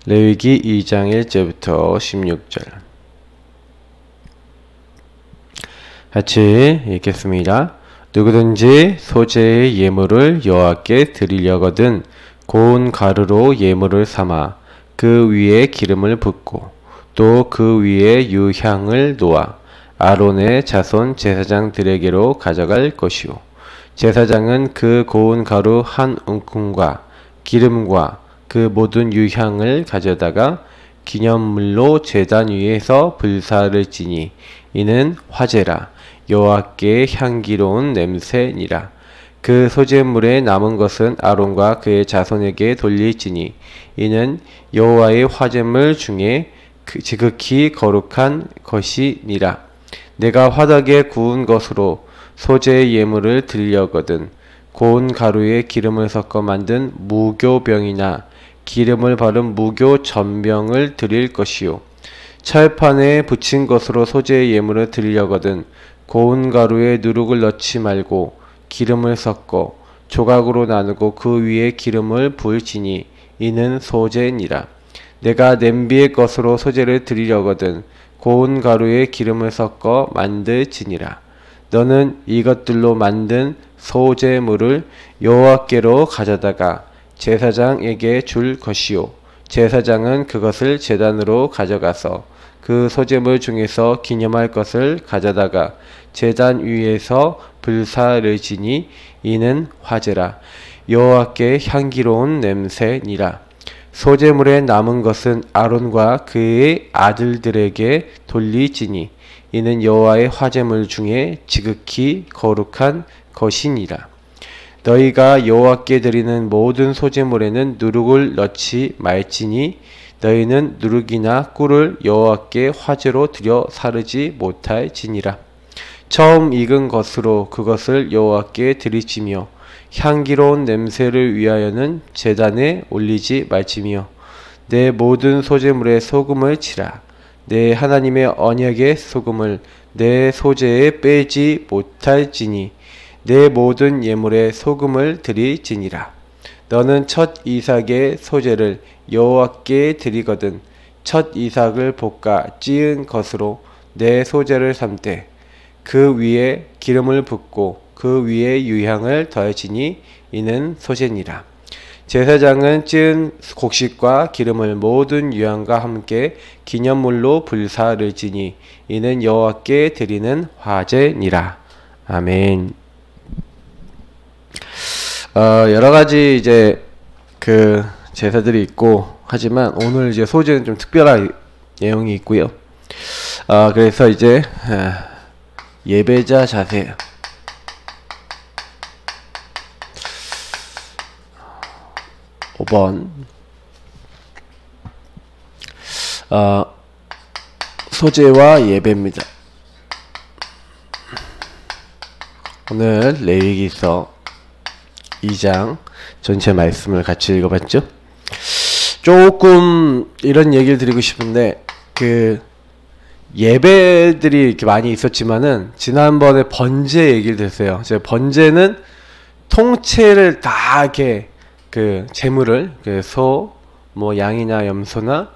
레위기 2장 1절부터 16절 같이 읽겠습니다. 누구든지 소재의 예물을 여호와께 드리려거든 고운 가루로 예물을 삼아 그 위에 기름을 붓고 또 그 위에 유향을 놓아 아론의 자손 제사장들에게로 가져갈 것이요 제사장은 그 고운 가루 한 움큼과 기름과 그 모든 유향을 가져다가 기념물로 제단 위에서 불사를 지니 이는 화제라 여호와께 향기로운 냄새니라. 그 소재물에 남은 것은 아론과 그의 자손에게 돌릴지니 이는 여호와의 화제물 중에 지극히 거룩한 것이니라. 내가 화덕에 구운 것으로 소재의 예물을 드리려거든 고운 가루에 기름을 섞어 만든 무교병이나 기름을 바른 무교 전병을 드릴 것이요 철판에 붙인 것으로 소재의 예물을 드리려거든 고운 가루에 누룩을 넣지 말고 기름을 섞어 조각으로 나누고 그 위에 기름을 부을지니 이는 소재니라. 내가 냄비의 것으로 소재를 드리려거든 고운 가루에 기름을 섞어 만들지니라. 너는 이것들로 만든 소재물을 여호와께로 가져다가 제사장에게 줄 것이요 제사장은 그것을 제단으로 가져가서 그 소재물 중에서 기념할 것을 가져다가 제단 위에서 불사를 지니 이는 화제라 여호와께 향기로운 냄새니라. 소재물에 남은 것은 아론과 그의 아들들에게 돌리지니 이는 여호와의 화제물 중에 지극히 거룩한 것이니라. 너희가 여호와께 드리는 모든 소재물에는 누룩을 넣지 말지니 너희는 누룩이나 꿀을 여호와께 화제로 드려 사르지 못할지니라. 처음 익은 것으로 그것을 여호와께 드리지며 향기로운 냄새를 위하여는 제단에 올리지 말지며 내 모든 소재물에 소금을 치라. 내 하나님의 언약의 소금을 내 소재에 빼지 못할지니 내 모든 예물에 소금을 드리지니라. 너는 첫 이삭의 소재를 여호와께 드리거든 첫 이삭을 볶아 찌은 것으로 내 소재를 삼되 그 위에 기름을 붓고 그 위에 유향을 더하지니 이는 소재니라. 제사장은 찌은 곡식과 기름을 모든 유향과 함께 기념물로 불사를 지니 이는 여호와께 드리는 화제니라. 아멘. 여러 가지 이제 그 제사들이 있고 하지만 오늘 이제 소재는 좀 특별한 내용이 있고요. 그래서 이제 예배자 자세 5번 소재와 예배입니다. 오늘 레위기서 2장 전체 말씀을 같이 읽어봤죠? 조금 이런 얘기를 드리고 싶은데 그 예배들이 이렇게 많이 있었지만은 지난번에 번제 얘기를 드렸어요. 제가 번제는 통째를 다 이렇게 그 재물을 그 소, 뭐 양이나 염소나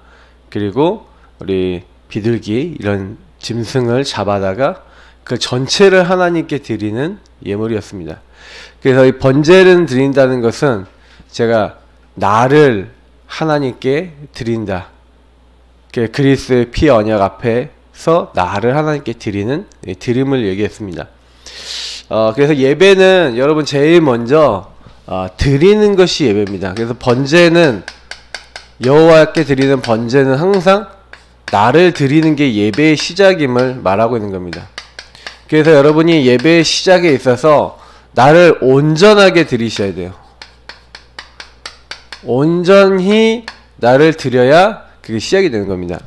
그리고 우리 비둘기 이런 짐승을 잡아다가 그 전체를 하나님께 드리는 예물이었습니다. 그래서 이 번제를 드린다는 것은 제가 나를 하나님께 드린다. 그리스도의 피 언약 앞에서 나를 하나님께 드리는 드림을 얘기했습니다. 그래서 예배는 여러분 제일 먼저 드리는 것이 예배입니다. 그래서 번제는 여호와께 드리는 번제는 항상 나를 드리는 게 예배의 시작임을 말하고 있는 겁니다. 그래서 여러분이 예배의 시작에 있어서 나를 온전하게 드리셔야 돼요. 온전히 나를 드려야 그게 시작이 되는 겁니다.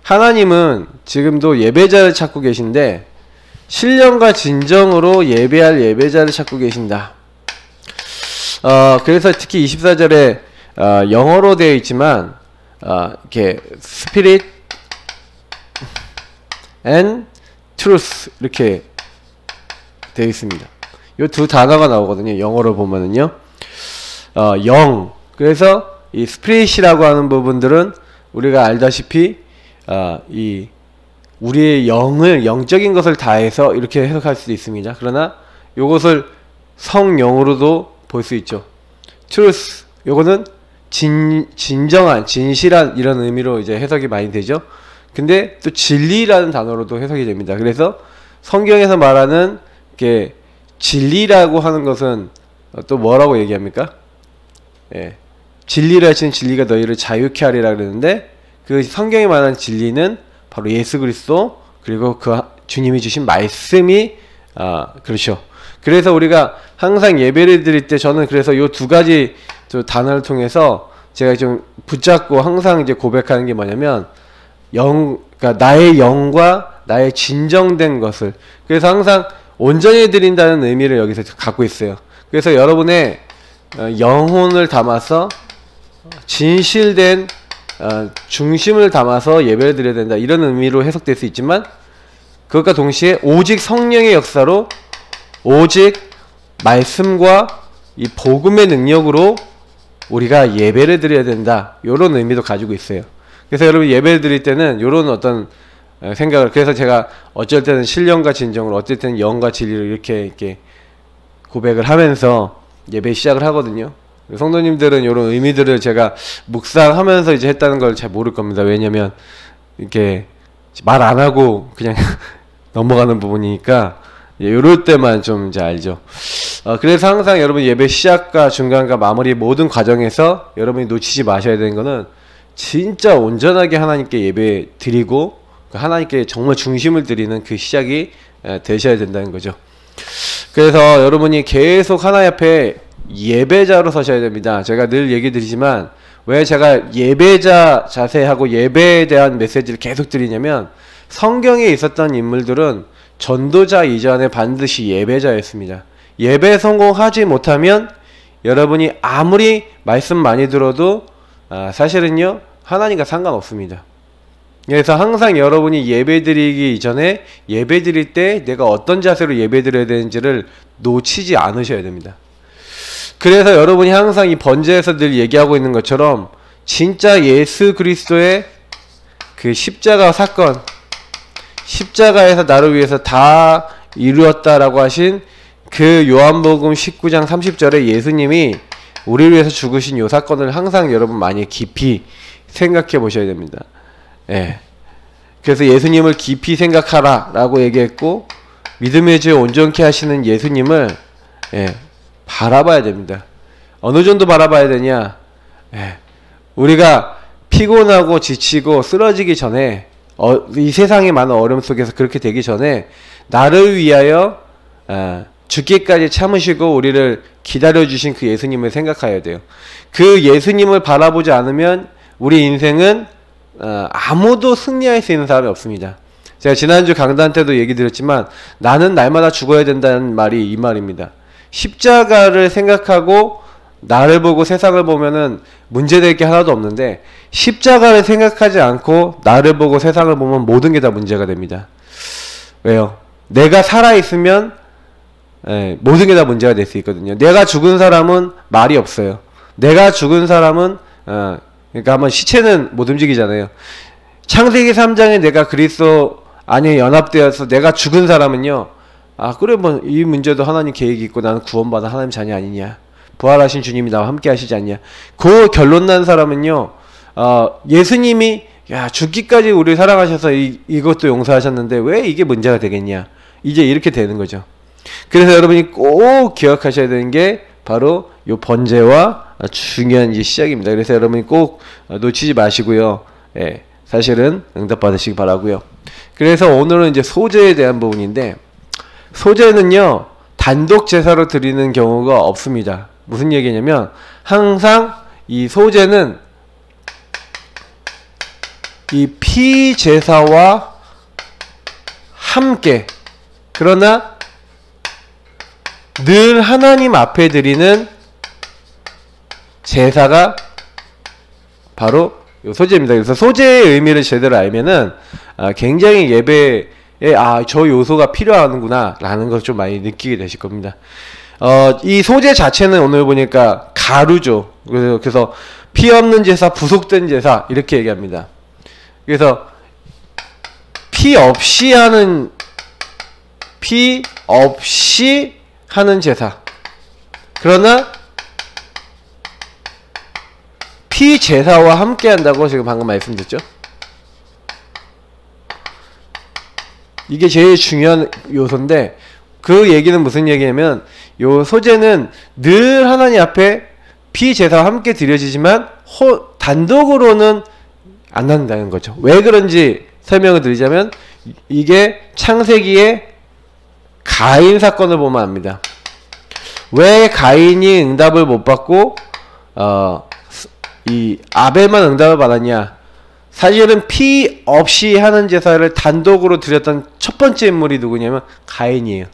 하나님은 지금도 예배자를 찾고 계신데 신령과 진정으로 예배할 예배자를 찾고 계신다. 그래서 특히 24절에 영어로 되어 있지만 이렇게 Spirit and Truth 이렇게 되어 있습니다. 이 두 단어가 나오거든요. 영어로 보면은요. 영. 그래서 이 스피릿이라고 하는 부분들은 우리가 알다시피 이 우리의 영적인 것을 다해서 이렇게 해석할 수도 있습니다. 그러나 이것을 성령으로도 볼 수 있죠. truth, 요거는 진정한, 진실한 이런 의미로 이제 해석이 많이 되죠. 근데 또 진리라는 단어로도 해석이 됩니다. 그래서 성경에서 말하는 이렇게 진리라고 하는 것은 또 뭐라고 얘기합니까? 예. 진리를 하시는 진리가 너희를 자유케 하리라 그러는데, 그 성경에 말하는 진리는 바로 예수 그리스도, 그리고 그 주님이 주신 말씀이 그렇죠. 그래서 우리가 항상 예배를 드릴 때, 저는 그래서 요 두 가지 단어를 통해서 제가 좀 붙잡고 항상 이제 고백하는 게 뭐냐면, 그러니까 나의 영과 나의 진정된 것을, 그래서 항상 온전히 드린다는 의미를 여기서 갖고 있어요. 그래서 여러분의 영혼을 담아서 진실된 중심을 담아서 예배를 드려야 된다, 이런 의미로 해석될 수 있지만, 그것과 동시에 오직 성령의 역사로, 오직 말씀과 이 복음의 능력으로 우리가 예배를 드려야 된다, 이런 의미도 가지고 있어요. 그래서 여러분 예배를 드릴 때는 이런 어떤 생각을, 그래서 제가 어쩔 때는 신령과 진정을, 어쩔 때는 영과 진리를 이렇게 고백을 하면서 예배 시작을 하거든요. 성도님들은 이런 의미들을 제가 묵상하면서 이제 했다는 걸 잘 모를 겁니다. 왜냐면 이렇게 말 안 하고 그냥 넘어가는 부분이니까 이럴 때만 좀 이제 알죠. 그래서 항상 여러분 예배 시작과 중간과 마무리 모든 과정에서 여러분이 놓치지 마셔야 되는 거는, 진짜 온전하게 하나님께 예배 드리고 하나님께 정말 중심을 드리는 그 시작이 되셔야 된다는 거죠. 그래서 여러분이 계속 하나님 앞에 예배자로 서셔야 됩니다. 제가 늘 얘기 드리지만, 왜 제가 예배자 자세하고 예배에 대한 메시지를 계속 드리냐면, 성경에 있었던 인물들은 전도자 이전에 반드시 예배자였습니다. 예배 성공하지 못하면 여러분이 아무리 말씀 많이 들어도 사실은요 하나님과 상관없습니다. 그래서 항상 여러분이 예배 드리기 이전에, 예배 드릴 때 내가 어떤 자세로 예배 드려야 되는지를 놓치지 않으셔야 됩니다. 그래서 여러분이 항상 이 번제에서 늘 얘기하고 있는 것처럼, 진짜 예수 그리스도의 그 십자가 사건, 십자가에서 나를 위해서 다 이루었다라고 하신 그 요한복음 19장 30절에 예수님이 우리를 위해서 죽으신 요 사건을 항상 여러분 많이 깊이 생각해 보셔야 됩니다. 예. 그래서 예수님을 깊이 생각하라 라고 얘기했고, 믿음의 주 온전케 하시는 예수님을 바라봐야 됩니다. 어느 정도 바라봐야 되냐? 우리가 피곤하고 지치고 쓰러지기 전에, 이 세상의 많은 어려움 속에서 그렇게 되기 전에 나를 위하여 죽기까지 참으시고 우리를 기다려주신 그 예수님을 생각해야 돼요. 그 예수님을 바라보지 않으면 우리 인생은 아무도 승리할 수 있는 사람이 없습니다. 제가 지난주 강단 때도 얘기 드렸지만, 나는 날마다 죽어야 된다는 말이 이 말입니다. 십자가를 생각하고 나를 보고 세상을 보면은 문제될 게 하나도 없는데, 십자가를 생각하지 않고 나를 보고 세상을 보면 모든 게 다 문제가 됩니다. 왜요? 내가 살아있으면 모든 게 다 문제가 될 수 있거든요. 내가 죽은 사람은 말이 없어요. 내가 죽은 사람은 그러니까 한번 시체는 못 움직이잖아요. 창세기 3장에 내가 그리스도 안에 연합되어서 내가 죽은 사람은요, 그래 뭐 이 문제도 하나님 계획이 있고 나는 구원받아 하나님 자녀 아니냐, 부활하신 주님이 나와 함께 하시지 않냐, 그 결론 난 사람은요, 예수님이 죽기까지 우리를 사랑하셔서 이것도 용서하셨는데 왜 이게 문제가 되겠냐, 이제 이렇게 되는 거죠. 그래서 여러분이 꼭 기억하셔야 되는 게 바로 요 번제와 중요한 이 시작입니다. 그래서 여러분이 꼭 놓치지 마시고요. 사실은 응답받으시기 바라고요. 그래서 오늘은 이제 소제에 대한 부분인데, 소제는요 단독 제사로 드리는 경우가 없습니다. 무슨 얘기냐면, 항상 이 소제는 이 피제사와 함께, 그러나 늘 하나님 앞에 드리는 제사가 바로 요 소제입니다. 그래서 소제의 의미를 제대로 알면은 굉장히 예배에 저 요소가 필요하는구나 라는 걸 좀 많이 느끼게 되실 겁니다. 이 소제 자체는 오늘 보니까 가루죠. 그래서 피 없는 제사, 부속된 제사 이렇게 얘기합니다. 그래서 피 없이 하는 제사. 그러나 피 제사와 함께 한다고 지금 방금 말씀드렸죠. 이게 제일 중요한 요소인데, 그 얘기는 무슨 얘기냐면, 요 소제는 늘 하나님 앞에 피 제사와 함께 드려지지만 단독으로는 안 한다는 거죠. 왜 그런지 설명을 드리자면, 이게 창세기의 가인 사건을 보면 압니다. 왜 가인이 응답을 못 받고 이 아벨만 응답을 받았냐? 사실은 피 없이 하는 제사를 단독으로 드렸던 첫 번째 인물이 누구냐면 가인이에요.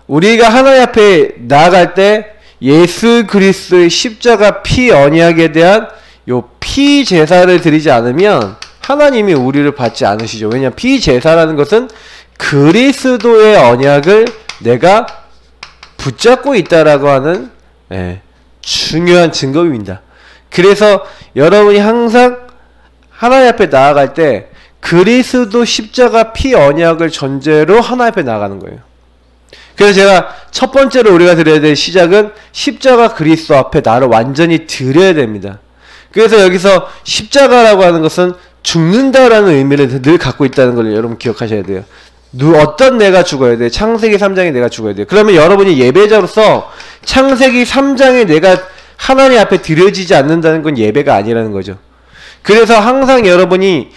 우리가 하나님 앞에 나아갈 때 예수 그리스도의 십자가 피 언약에 대한 요 피 제사를 드리지 않으면 하나님이 우리를 받지 않으시죠. 왜냐하면 피 제사라는 것은 그리스도의 언약을 내가 붙잡고 있다라고 하는 중요한 증거입니다. 그래서 여러분이 항상 하나님 앞에 나아갈 때 그리스도 십자가 피 언약을 전제로 하나님 앞에 나아가는 거예요. 그래서 제가 첫 번째로 우리가 드려야 될 시작은 십자가 그리스도 앞에 나를 완전히 드려야 됩니다. 그래서 여기서 십자가라고 하는 것은 죽는다라는 의미를 늘 갖고 있다는 걸 여러분 기억하셔야 돼요. 어떤 내가 죽어야 돼? 창세기 3장에 내가 죽어야 돼요. 그러면 여러분이 예배자로서 창세기 3장에 내가 하나님 앞에 드려지지 않는다는 건 예배가 아니라는 거죠. 그래서 항상 여러분이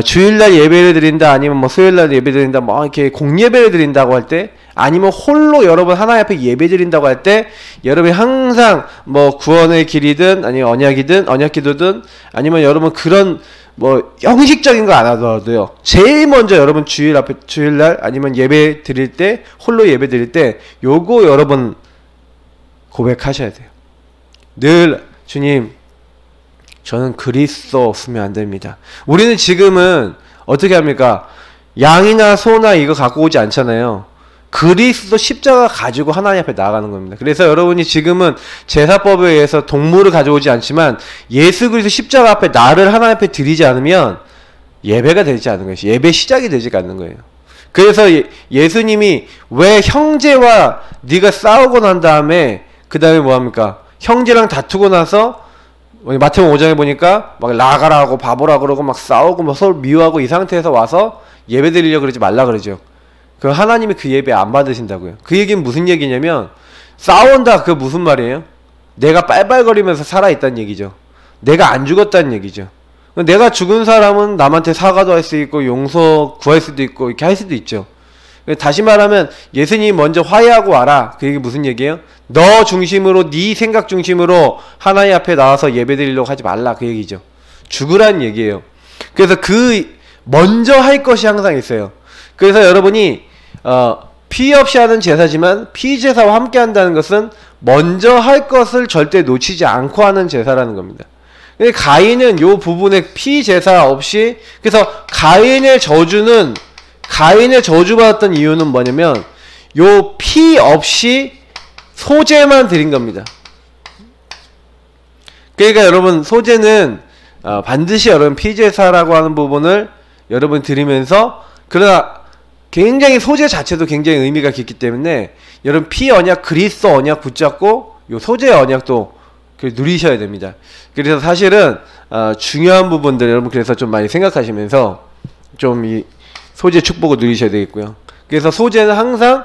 주일날 예배를 드린다, 아니면 뭐 수요일날 예배 드린다, 뭐 이렇게 공예배를 드린다고 할 때, 아니면 홀로 여러분 하나님 앞에 예배 드린다고 할 때, 여러분이 항상 뭐 구원의 길이든, 아니면 언약기도든, 아니면 여러분 그런 뭐 형식적인 거 안 하더라도요, 제일 먼저 여러분 주일날 아니면 예배 드릴 때, 홀로 예배 드릴 때 요거 여러분 고백하셔야 돼요. 늘 주님, 저는 그리스도 없으면 안 됩니다. 우리는 지금은 어떻게 합니까? 양이나 소나 이거 갖고 오지 않잖아요. 그리스도 십자가 가지고 하나님 앞에 나아가는 겁니다. 그래서 여러분이 지금은 제사법에 의해서 동물을 가져오지 않지만 예수 그리스도 십자가 앞에 나를 하나님 앞에 드리지 않으면 예배가 되지 않는 것이, 예배 시작이 되지 않는 거예요. 그래서 예수님이 왜 형제와 네가 싸우고 난 다음에 그 다음에 뭐합니까? 형제랑 다투고 나서 마태복음 5장에 보니까 막 나가라 하고 바보라 그러고 막 싸우고 막 서로 미워하고 이 상태에서 와서 예배 드리려고 그러지 말라 그러죠. 그 하나님이 그 예배 안 받으신다고요. 그 얘기는 무슨 얘기냐면, 싸운다 그게 무슨 말이에요? 내가 빨빨거리면서 살아있다는 얘기죠. 내가 안 죽었다는 얘기죠. 내가 죽은 사람은 남한테 사과도 할 수 있고 용서 구할 수도 있고 이렇게 할 수도 있죠. 다시 말하면 예수님이 먼저 화해하고 와라. 그 얘기 무슨 얘기예요? 너 중심으로, 네 생각 중심으로 하나님 앞에 나와서 예배드리려고 하지 말라, 그 얘기죠. 죽으라는 얘기예요. 그래서 그 먼저 할 것이 항상 있어요. 그래서 여러분이 피 없이 하는 제사지만 피제사와 함께 한다는 것은 먼저 할 것을 절대 놓치지 않고 하는 제사라는 겁니다. 근데 가인은 요 부분에 피제사 없이, 그래서 가인의 저주받았던 이유는 뭐냐면 요 피 없이 소제만 드린 겁니다. 그러니까 여러분, 소제는 반드시 여러분 피제사라고 하는 부분을 여러분 드리면서, 그러나 굉장히 소제 자체도 굉장히 의미가 깊기 때문에 여러분 피 언약, 그리스도 언약 붙잡고 요 소제 언약도 누리셔야 됩니다. 그래서 사실은 중요한 부분들 여러분 그래서 좀 많이 생각하시면서 좀 이 소제 축복을 누리셔야 되겠고요. 그래서 소제는 항상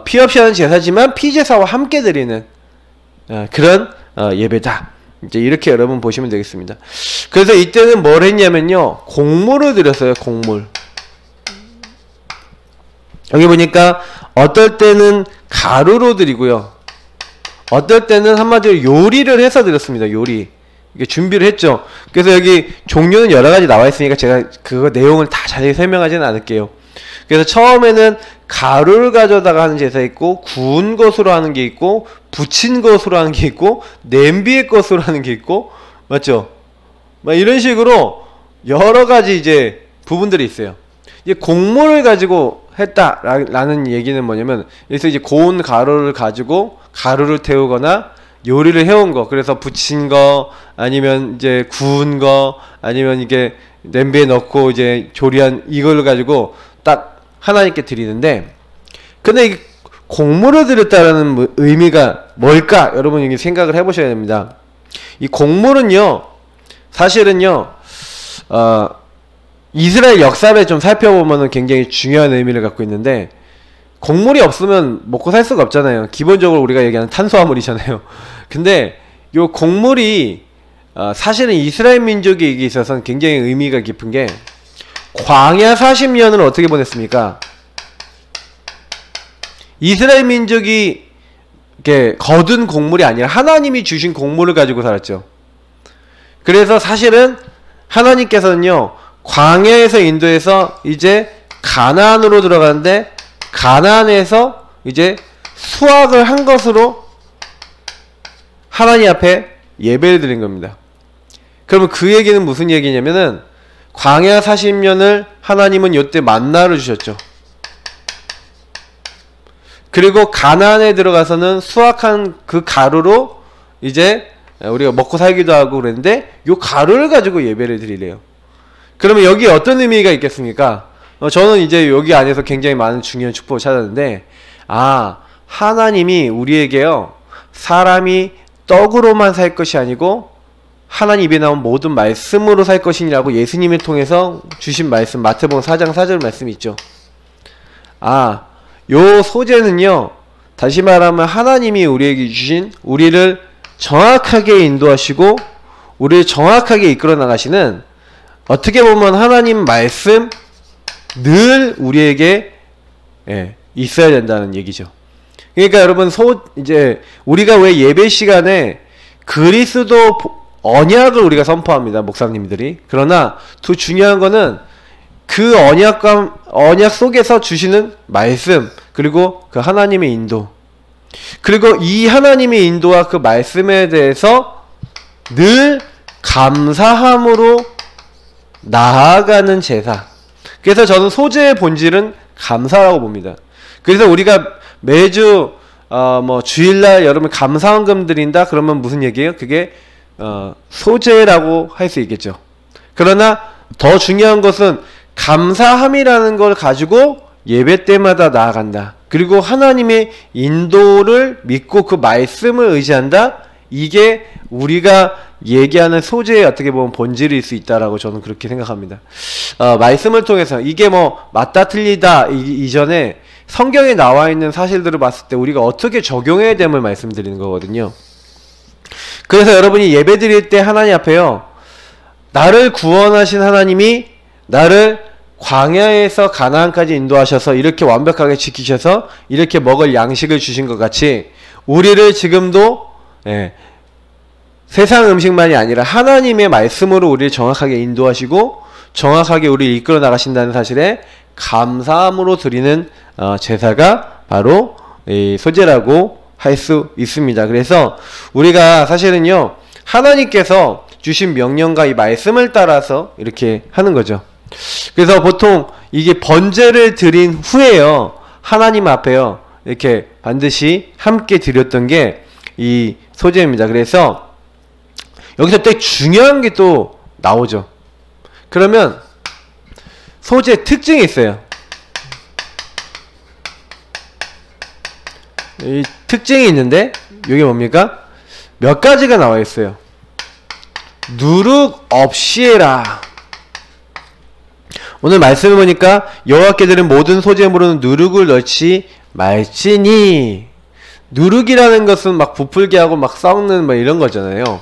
피 없이 하는 제사지만 피제사와 함께 드리는 그런 예배다. 이제 이렇게 여러분 보시면 되겠습니다. 그래서 이때는 뭘 했냐면요, 곡물을 드렸어요. 곡물. 여기 보니까 어떨 때는 가루로 드리고요, 어떨 때는 한마디로 요리를 해서 드렸습니다. 요리. 이게 준비를 했죠. 그래서 여기 종류는 여러 가지 나와 있으니까 제가 그거 내용을 다 자세히 설명하지는 않을게요. 그래서 처음에는 가루를 가져다가 하는 제사 있고, 구운 것으로 하는 게 있고, 부친 것으로 하는 게 있고, 냄비의 것으로 하는 게 있고, 맞죠? 막 이런 식으로 여러 가지 이제 부분들이 있어요. 이제 곡물을 가지고 했다라는 얘기는 뭐냐면, 그래서 이제 고운 가루를 가지고 가루를 태우거나 요리를 해온 거, 그래서 부친 거, 아니면 이제 구운 거, 아니면 이게 냄비에 넣고 이제 조리한 이걸 가지고 딱 하나님께 드리는데, 근데 이 곡물을 드렸다라는 의미가 뭘까? 여러분 이게 생각을 해보셔야 됩니다. 이 곡물은요, 사실은요, 이스라엘 역사를 좀 살펴보면 굉장히 중요한 의미를 갖고 있는데, 곡물이 없으면 먹고 살 수가 없잖아요. 기본적으로 우리가 얘기하는 탄수화물이잖아요. 근데 요 곡물이 사실은 이스라엘 민족에게 있어서는 굉장히 의미가 깊은 게, 광야 40년을 어떻게 보냈습니까? 이스라엘 민족이 이렇게 거둔 곡물이 아니라 하나님이 주신 곡물을 가지고 살았죠. 그래서 사실은 하나님께서는요, 광야에서 인도해서 이제 가나안으로 들어가는데, 가나안에서 이제 수확을 한 것으로 하나님 앞에 예배를 드린 겁니다. 그러면 그 얘기는 무슨 얘기냐면은, 광야 40년을 하나님은 요때 만나를 주셨죠. 그리고 가나안에 들어가서는 수확한 그 가루로 이제 우리가 먹고 살기도 하고 그랬는데, 요 가루를 가지고 예배를 드리래요. 그러면 여기 어떤 의미가 있겠습니까? 저는 이제 여기 안에서 굉장히 많은 중요한 축복을 찾았는데, 하나님이 우리에게요, 사람이 떡으로만 살 것이 아니고 하나님 입에 나온 모든 말씀으로 살 것이라고 예수님을 통해서 주신 말씀, 마태복음 4장 4절 말씀이 있죠. 요 소재는요, 다시 말하면 하나님이 우리에게 주신, 우리를 정확하게 인도하시고 우리를 정확하게 이끌어 나가시는, 어떻게 보면 하나님 말씀 늘 우리에게 있어야 된다는 얘기죠. 그러니까 여러분, 이제 우리가 왜 예배 시간에 그리스도 언약을 우리가 선포합니다, 목사님들이. 그러나 더 중요한 거는 그 언약 속에서 주시는 말씀, 그리고 그 하나님의 인도, 그리고 이 하나님의 인도와 그 말씀에 대해서 늘 감사함으로 나아가는 제사. 그래서 저는 소재의 본질은 감사라고 봅니다. 그래서 우리가 매주 주일날 여러분 감사헌금 드린다 그러면 무슨 얘기예요? 그게 소재라고 할 수 있겠죠. 그러나 더 중요한 것은 감사함이라는 걸 가지고 예배 때마다 나아간다. 그리고 하나님의 인도를 믿고 그 말씀을 의지한다. 이게 우리가 얘기하는 소재의 어떻게 보면 본질일 수 있다라고 저는 그렇게 생각합니다. 말씀을 통해서 이게 맞다 틀리다 이전에 성경에 나와 있는 사실들을 봤을 때 우리가 어떻게 적용해야 됨을 말씀드리는 거거든요. 그래서 여러분이 예배 드릴 때 하나님 앞에요, 나를 구원하신 하나님이 나를 광야에서 가나안까지 인도하셔서 이렇게 완벽하게 지키셔서 이렇게 먹을 양식을 주신 것 같이, 우리를 지금도 세상 음식만이 아니라 하나님의 말씀으로 우리를 정확하게 인도하시고 정확하게 우리를 이끌어 나가신다는 사실에 감사함으로 드리는 제사가 바로 이 소제라고 할 수 있습니다. 그래서 우리가 사실은요, 하나님께서 주신 명령과 이 말씀을 따라서 이렇게 하는 거죠. 그래서 보통 이게 번제를 드린 후에요, 하나님 앞에요, 이렇게 반드시 함께 드렸던 게 이 소제입니다. 그래서 여기서 되게 중요한 게 또 나오죠. 그러면 소제 특징이 있어요. 이 특징이 있는데 이게 뭡니까? 몇 가지가 나와 있어요. 누룩 없이 해라. 오늘 말씀을 보니까 여호와께 드린 모든 소제물은 누룩을 넣지 말지니. 누룩이라는 것은 막 부풀게 하고 막 썩는 이런 거잖아요.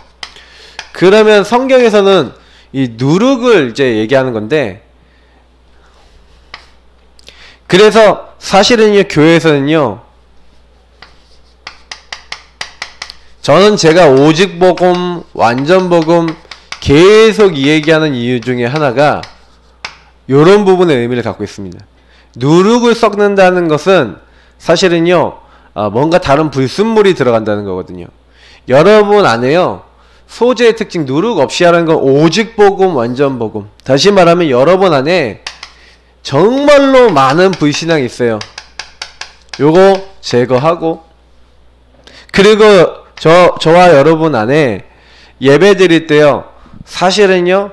그러면 성경에서는 이 누룩을 이제 얘기하는 건데, 그래서 사실은요, 교회에서는요, 저는 제가 오직 복음, 완전 복음 계속 이 얘기하는 이유 중에 하나가 요런 부분의 의미를 갖고 있습니다. 누룩을 썩는다는 것은 사실은요, 뭔가 다른 불순물이 들어간다는 거거든요. 여러분 안에요, 소재의 특징 누룩 없이 하라는 건 오직 복음, 완전 복음. 다시 말하면 여러분 안에 정말로 많은 불신앙이 있어요. 요거 제거하고, 그리고 저와 여러분 안에 예배 드릴 때요, 사실은요,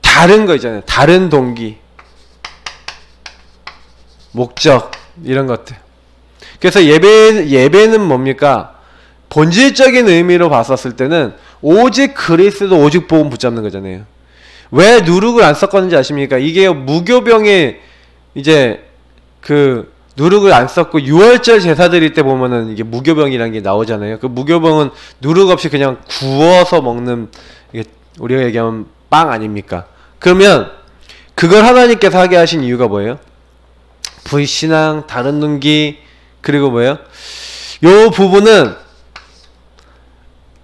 다른 거 있잖아요. 다른 동기, 목적, 이런 것들. 그래서 예배는 뭡니까? 본질적인 의미로 봤었을 때는 오직 그리스도, 오직 복음 붙잡는 거잖아요. 왜 누룩을 안 섞었는지 아십니까? 이게 무교병에 이제 그 누룩을 안 섞고 6월절 제사 드릴 때 보면은 이게 무교병이라는 게 나오잖아요. 그 무교병은 누룩 없이 그냥 구워서 먹는, 이게 우리가 얘기하면 빵 아닙니까? 그러면 그걸 하나님께서 하게 하신 이유가 뭐예요? 불신앙, 다른 동기, 그리고 뭐예요? 요 부분은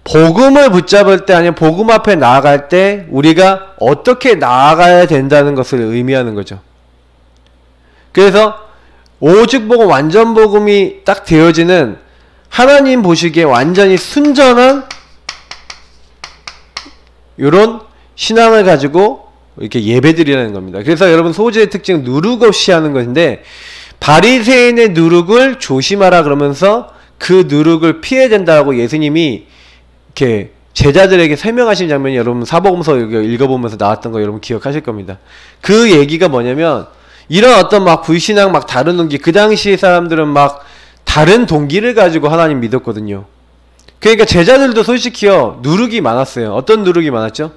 복음을 붙잡을 때, 아니면 복음 앞에 나아갈 때 우리가 어떻게 나아가야 된다는 것을 의미하는 거죠. 그래서 오직 복음, 완전 복음이 딱 되어지는, 하나님 보시기에 완전히 순전한 요런 신앙을 가지고 이렇게 예배드리라는 겁니다. 그래서 여러분, 소재의 특징은 누룩 없이 하는 것인데, 바리새인의 누룩을 조심하라 그러면서 그 누룩을 피해야 된다고 예수님이 이렇게 제자들에게 설명하신 장면이 여러분 사복음서 읽어보면서 나왔던 거 여러분 기억하실 겁니다. 그 얘기가 뭐냐면, 이런 어떤 막 불신앙, 막 다른 동기, 그 당시 사람들은 막 다른 동기를 가지고 하나님 믿었거든요. 그러니까 제자들도 솔직히요, 누룩이 많았어요. 어떤 누룩이 많았죠?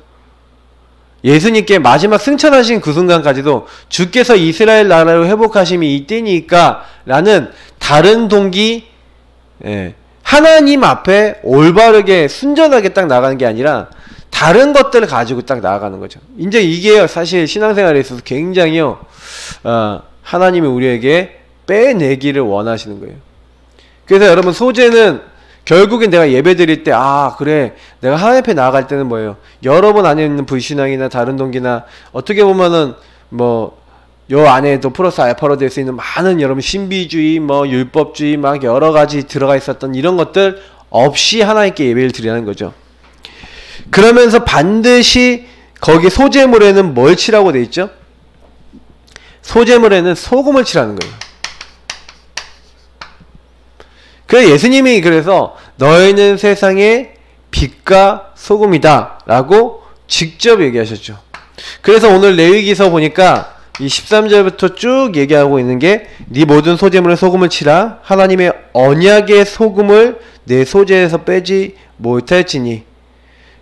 예수님께 마지막 승천하신 그 순간까지도 주께서 이스라엘 나라로 회복하심이 이때니까 라는 다른 동기, 하나님 앞에 올바르게 순전하게 딱 나가는 게 아니라 다른 것들을 가지고 딱 나아가는 거죠. 이제 이게 사실 신앙생활에 있어서 굉장히요, 하나님이 우리에게 빼내기를 원하시는 거예요. 그래서 여러분, 소재는 결국엔 내가 예배 드릴 때, 그래, 내가 하나님 앞에 나아갈 때는 뭐예요? 여러분 안에 있는 불신앙이나 다른 동기나, 어떻게 보면은 요 안에도 플러스 알파로 될 수 있는 많은 여러분 신비주의, 율법주의, 막 여러 가지 들어가 있었던 이런 것들 없이 하나님께 예배를 드리는 거죠. 그러면서 반드시 거기 소재물에는 뭘 칠하고 돼 있죠? 소재물에는 소금을 칠하는 거예요. 그래서 예수님이 그래서 너희는 세상의 빛과 소금이다 라고 직접 얘기하셨죠. 그래서 오늘 레위기서 보니까 이 13절부터 쭉 얘기하고 있는 게, 네 모든 소재물에 소금을 치라. 하나님의 언약의 소금을 내 소재에서 빼지 못할지니.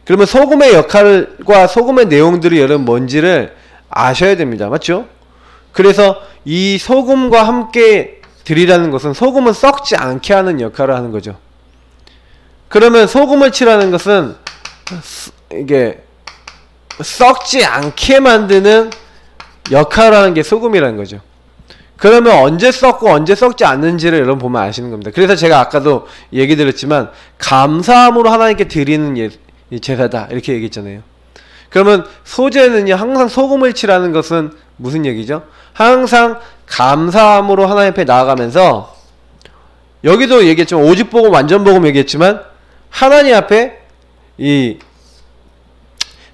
그러면 소금의 역할과 소금의 내용들이 여러분 뭔지를 아셔야 됩니다. 맞죠? 그래서 이 소금과 함께 드리라는 것은 소금은 썩지 않게 하는 역할을 하는 거죠. 그러면 소금을 칠하는 것은 이게 썩지 않게 만드는 역할을 하는 게 소금이라는 거죠. 그러면 언제 썩고 언제 썩지 않는지를 여러분 보면 아시는 겁니다. 그래서 제가 아까도 얘기 드렸지만 감사함으로 하나님께 드리는 제사다 이렇게 얘기했잖아요. 그러면 소재는요, 항상 소금을 칠하는 것은 무슨 얘기죠? 항상 감사함으로 하나님 앞에 나아가면서, 여기도 얘기했지만 오직 복음, 완전 복음 얘기했지만 하나님 앞에 이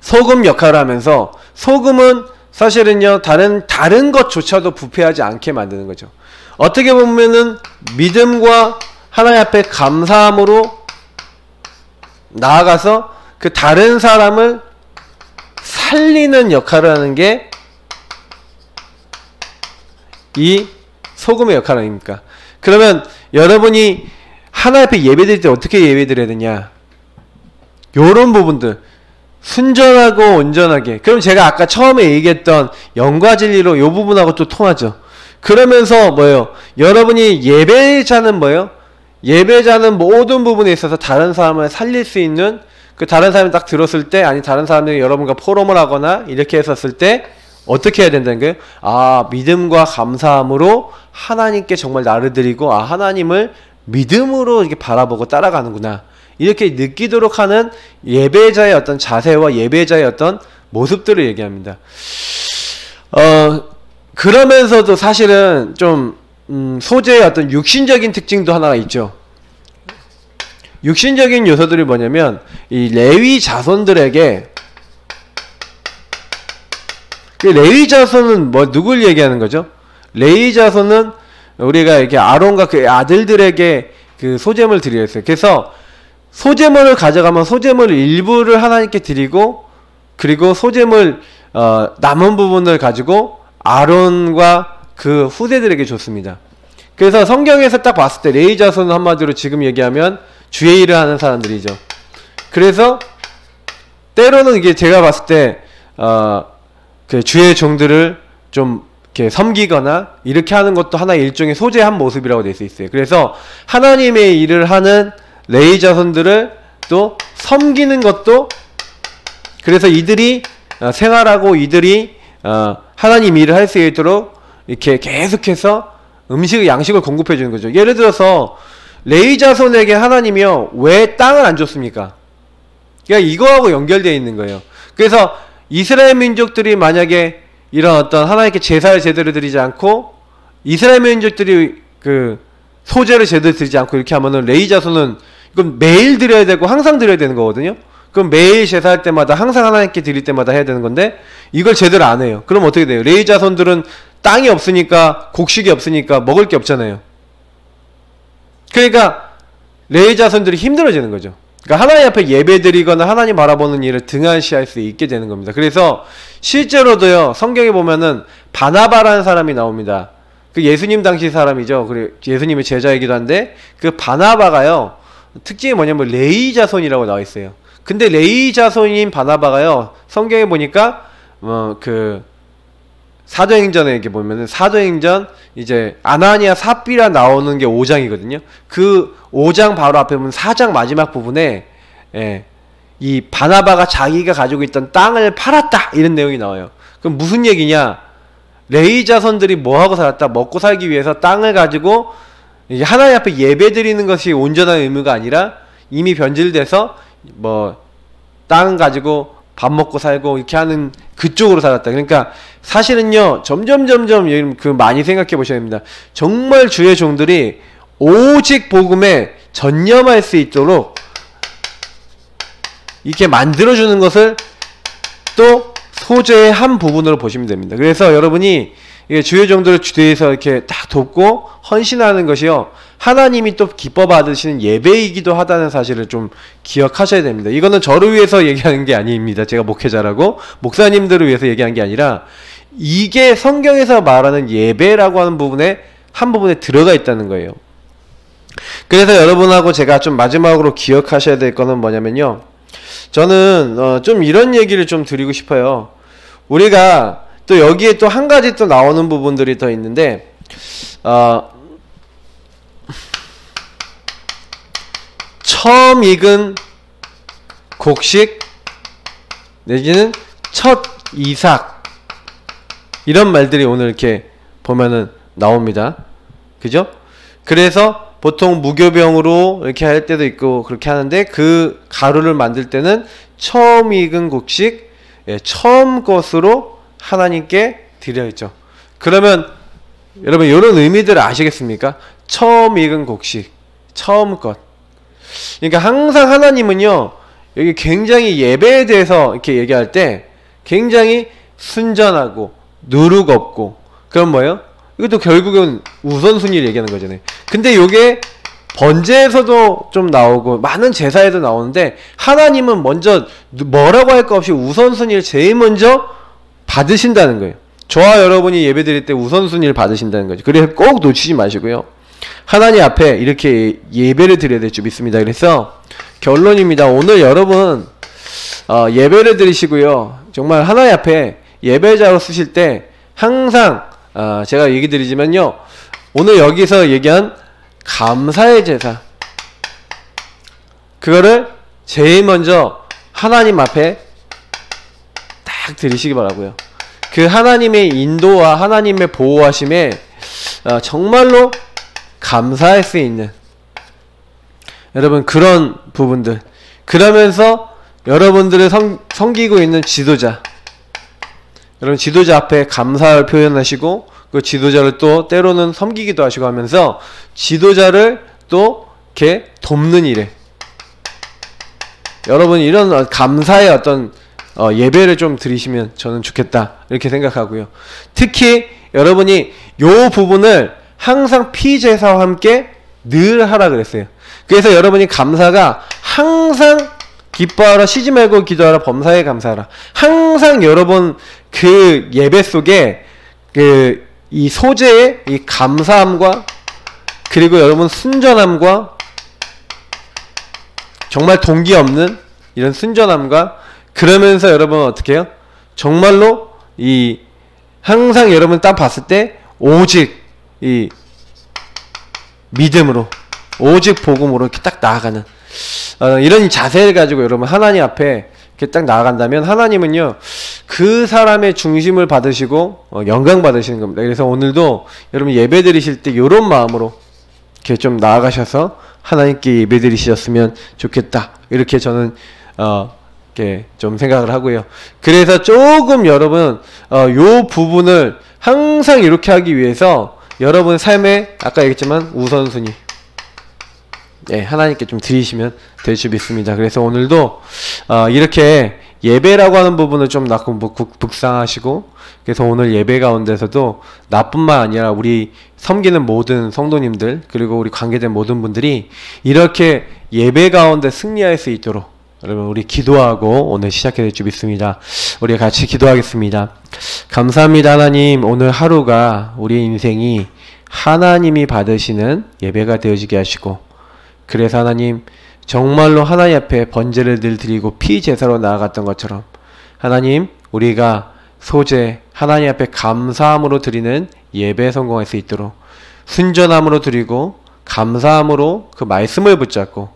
소금 역할을 하면서, 소금은 사실은요 다른 것조차도 부패하지 않게 만드는 거죠. 어떻게 보면은 믿음과 하나님 앞에 감사함으로 나아가서 그 다른 사람을 살리는 역할을 하는 게 이 소금의 역할 아닙니까? 그러면 여러분이 하나님 앞에 예배드릴 때 어떻게 예배드려야 되냐, 요런 부분들 순전하고 온전하게. 그럼 제가 아까 처음에 얘기했던 영과 진리로 요 부분하고 또 통하죠. 그러면서 뭐예요? 여러분이 예배자는 뭐예요? 예배자는 모든 부분에 있어서 다른 사람을 살릴 수 있는, 그 다른 사람이 딱 들었을 때, 아니 다른 사람들이 여러분과 포럼을 하거나 이렇게 했었을 때 어떻게 해야 된다는 거예요? 믿음과 감사함으로 하나님께 정말 나를 드리고, 하나님을 믿음으로 이렇게 바라보고 따라가는구나, 이렇게 느끼도록 하는 예배자의 어떤 자세와 예배자의 어떤 모습들을 얘기합니다. 그러면서도 사실은 좀 소재의 어떤 육신적인 특징도 하나가 있죠. 육신적인 요소들이 뭐냐면, 이 레위 자손들에게 그 레위 자손은 뭐 누굴 얘기하는 거죠? 레위 자손은 우리가 이렇게 아론과 그 아들들에게 그 소제물을 드리려 했어요. 그래서 소제물을 가져가면 소제물 일부를 하나님께 드리고, 그리고 소제물 남은 부분을 가지고 아론과 그 후대들에게 줬습니다. 그래서 성경에서 딱 봤을 때 레위 자손은 한마디로 지금 얘기하면 주의 일을 하는 사람들이죠. 그래서 때로는 이게 제가 봤을 때 그 주의 종들을 좀 이렇게 섬기거나 이렇게 하는 것도 하나의 일종의 소재한 모습이라고 될 수 있어요. 그래서 하나님의 일을 하는 레위 자손들을 또 섬기는 것도, 그래서 이들이 생활하고 이들이 하나님 일을 할 수 있도록 이렇게 계속해서 양식을 공급해 주는 거죠. 예를 들어서 레위 자손에게 하나님이요 왜 땅을 안 줬습니까? 그러니까 이거하고 연결되어 있는 거예요. 그래서 이스라엘 민족들이 만약에 이런 어떤 하나님께 제사를 제대로 드리지 않고, 이스라엘 민족들이 그 소제를 제대로 드리지 않고 이렇게 하면은 레위 자손은 이건 매일 드려야 되고 항상 드려야 되는 거거든요. 그럼 매일 제사할 때마다 항상 하나님께 드릴 때마다 해야 되는 건데 이걸 제대로 안 해요. 그럼 어떻게 돼요? 레위 자손들은 땅이 없으니까, 곡식이 없으니까 먹을 게 없잖아요. 그러니까 레위 자손들이 힘들어지는 거죠. 그러니까 하나님 앞에 예배드리거나 하나님 바라보는 일을 등한시할 수 있게 되는 겁니다. 그래서 실제로도요 성경에 보면은 바나바라는 사람이 나옵니다. 그 예수님 당시 사람이죠. 그리고 예수님의 제자이기도 한데 그 바나바가요 특징이 뭐냐면 레위 자손이라고 나와 있어요. 근데 레위 자손인 바나바가요 성경에 보니까 그 사도행전에 이렇게 보면은 사도행전 이제 아나니아 삽비라 나오는 게 5장이거든요. 그 5장 바로 앞에 보면 4장 마지막 부분에 이 바나바가 자기가 가지고 있던 땅을 팔았다 이런 내용이 나와요. 그럼 무슨 얘기냐? 레위 자손들이 뭐하고 살았다? 먹고 살기 위해서 땅을 가지고 이제 하나님 앞에 예배 드리는 것이 온전한 의무가 아니라 이미 변질돼서 뭐 땅 가지고 밥 먹고 살고 이렇게 하는 그쪽으로 살았다. 그러니까 사실은요 점점 그 많이 생각해 보셔야 됩니다. 정말 주의 종들이 오직 복음에 전념할 수 있도록 이렇게 만들어주는 것을 또 소재의 한 부분으로 보시면 됩니다. 그래서 여러분이 주의 종들을 뒤에서 이렇게 딱 돕고 헌신하는 것이요 하나님이 또 기뻐 받으시는 예배이기도 하다는 사실을 좀 기억하셔야 됩니다. 이거는 저를 위해서 얘기하는 게 아닙니다. 제가 목회자라고 목사님들을 위해서 얘기하는 게 아니라 이게 성경에서 말하는 예배라고 하는 부분에 한 부분에 들어가 있다는 거예요. 그래서 여러분하고 제가 좀 마지막으로 기억하셔야 될 거는 뭐냐면요, 저는 좀 이런 얘기를 좀 드리고 싶어요. 우리가 또 여기에 또 한 가지 또 나오는 부분들이 더 있는데 처음 익은 곡식 내지는 첫 이삭 이런 말들이 오늘 이렇게 보면은 나옵니다. 그죠? 그래서 보통 무교병으로 이렇게 할 때도 있고 그렇게 하는데 그 가루를 만들 때는 처음 익은 곡식 처음 것으로 하나님께 드려야죠. 그러면 여러분 이런 의미들을 아시겠습니까? 처음 익은 곡식 처음 것. 그러니까 항상 하나님은요 여기 굉장히 예배에 대해서 이렇게 얘기할 때 굉장히 순전하고 누룩 없고 그럼 뭐예요? 이것도 결국은 우선순위를 얘기하는 거잖아요. 근데 요게 번제에서도 좀 나오고 많은 제사에도 나오는데 하나님은 먼저 뭐라고 할 거 없이 우선순위를 제일 먼저 받으신다는 거예요. 저와 여러분이 예배드릴 때 우선순위를 받으신다는 거죠. 그래서 꼭 놓치지 마시고요. 하나님 앞에 이렇게 예배를 드려야 될 줄 믿습니다. 그래서 결론입니다. 오늘 여러분 예배를 드리시고요. 정말 하나님 앞에 예배자로 쓰실 때 항상 제가 얘기 드리지만요. 오늘 여기서 얘기한 감사의 제사 그거를 제일 먼저 하나님 앞에 딱 드리시기 바라고요. 그 하나님의 인도와 하나님의 보호하심에 정말로 감사할 수 있는 여러분 그런 부분들, 그러면서 여러분들을 섬기고 있는 지도자, 여러분 지도자 앞에 감사를 표현하시고 그 지도자를 또 때로는 섬기기도 하시고 하면서 지도자를 또 이렇게 돕는 일에 여러분 이런 감사의 어떤 예배를 좀 드리시면 저는 좋겠다 이렇게 생각하고요. 특히 여러분이 요 부분을 항상 피제사와 함께 늘 하라 그랬어요. 그래서 여러분이 감사가 항상 기뻐하라, 쉬지 말고 기도하라, 범사에 감사하라. 항상 여러분 그 예배 속에 이 소재의 이 감사함과 그리고 여러분 순전함과 정말 동기 없는 이런 순전함과 그러면서 여러분은 어떻게 해요? 정말로 이 항상 여러분 딱 봤을 때 오직 이 믿음으로 오직 복음으로 이렇게 딱 나아가는 이런 자세를 가지고 여러분 하나님 앞에 이렇게 딱 나아간다면 하나님은요 그 사람의 중심을 받으시고 영광 받으시는 겁니다. 그래서 오늘도 여러분 예배 드리실 때 이런 마음으로 이렇게 좀 나아가셔서 하나님께 예배 드리셨으면 좋겠다 이렇게 저는 이렇게 좀 생각을 하고요. 그래서 조금 여러분 요 부분을 항상 이렇게 하기 위해서 여러분 삶에 아까 얘기했지만 우선순위 하나님께 좀 드리시면 될 줄 믿습니다. 그래서 오늘도 이렇게 예배라고 하는 부분을 좀 묵상하시고 그래서 오늘 예배 가운데서도 나뿐만 아니라 우리 섬기는 모든 성도님들 그리고 우리 관계된 모든 분들이 이렇게 예배 가운데 승리할 수 있도록 여러분 우리 기도하고 오늘 시작해야 될 줄 믿습니다. 우리 같이 기도하겠습니다. 감사합니다. 하나님, 오늘 하루가 우리 인생이 하나님이 받으시는 예배가 되어지게 하시고 그래서 하나님 정말로 하나님 앞에 번제를 늘 드리고 피제사로 나아갔던 것처럼 하나님 우리가 소재 하나님 앞에 감사함으로 드리는 예배에 성공할 수 있도록 순전함으로 드리고 감사함으로 그 말씀을 붙잡고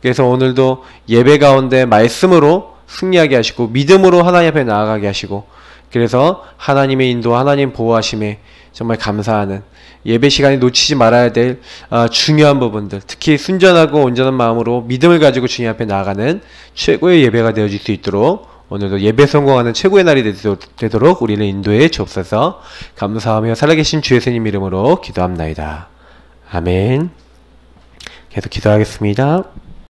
그래서 오늘도 예배 가운데 말씀으로 승리하게 하시고 믿음으로 하나님 앞에 나아가게 하시고 그래서 하나님의 인도 하나님 보호하심에 정말 감사하는 예배 시간에 놓치지 말아야 될 중요한 부분들 특히 순전하고 온전한 마음으로 믿음을 가지고 주님 앞에 나아가는 최고의 예배가 되어질 수 있도록 오늘도 예배 성공하는 최고의 날이 되도록 우리를 인도해 주옵소서. 감사하며 살아계신 주 예수님 이름으로 기도합나이다. 아멘. 계속 기도하겠습니다.